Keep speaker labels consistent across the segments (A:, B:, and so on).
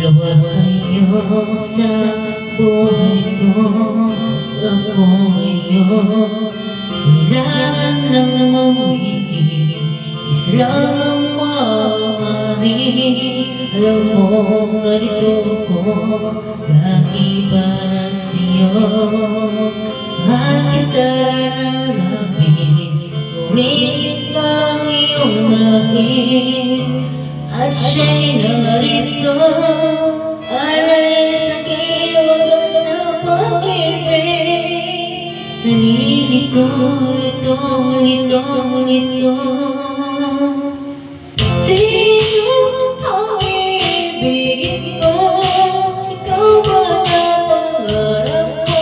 A: Dalawa kayo sa buhay ko. Ako ngayon kailangan ng mamili. Isa lang ang maaari. Alam mo, ganito ko lagi para sa'yo. Mahal kita ng labis, ngunit lang iyong nais. At siya'y narito, alay sa aking wagas na pag-ibig. Nalilito, lito, lito, lito. Sino ang ibigin ko? Ikaw ba na pangarap ko?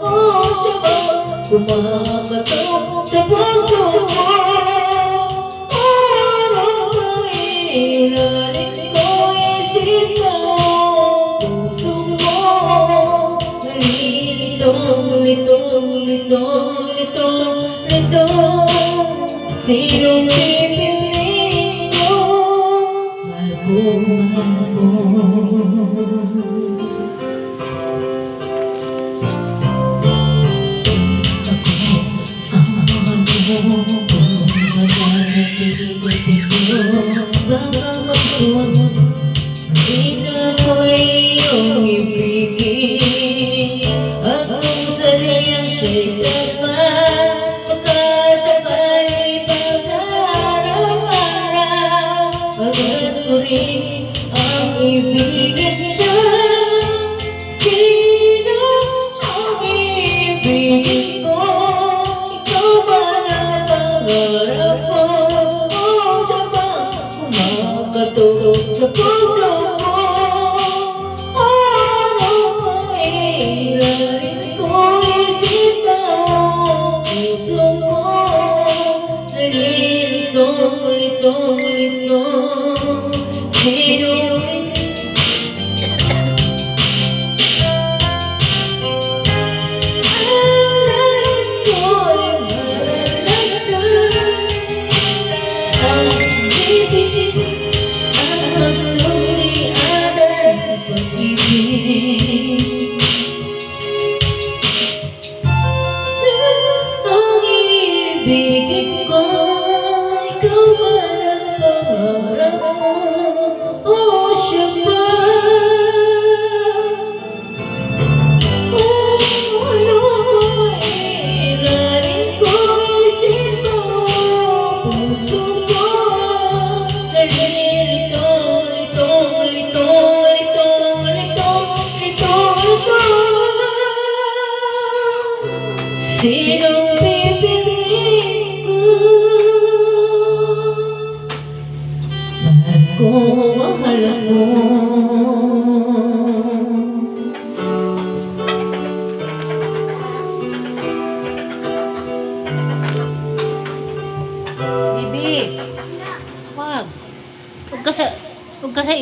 A: O siya ba kumakatok sa puso ko? Ilalim ko isip mo, puso mo. Nalilito, lito, lito, lito, lito. Sinong pipiliin ko? Mahal ko, mahal ko. Dito ko'y iyong ibigin. At kung sadyang siya'y tapat, magkasabay pag-araw-araw. Agad ko rin ang ibigin siya. Sino ang ibigin ko? Ikaw ba na pangarap ko? O siya ba kumakatok sa puso ko? Ilalim ko isip mo, puso mo. Nalilito, lito, lito. Sino ibigin ko? Ikaw ba ng pangarap mo? O siya ba? O ano? Ilalim ko isip mo, puso ko. Nalilito, lito, lito, lito, lito, lito, lito. Sinong pipiliin ko? Mahal ko, mahal ko. Bibi, wag. Huwag ka sa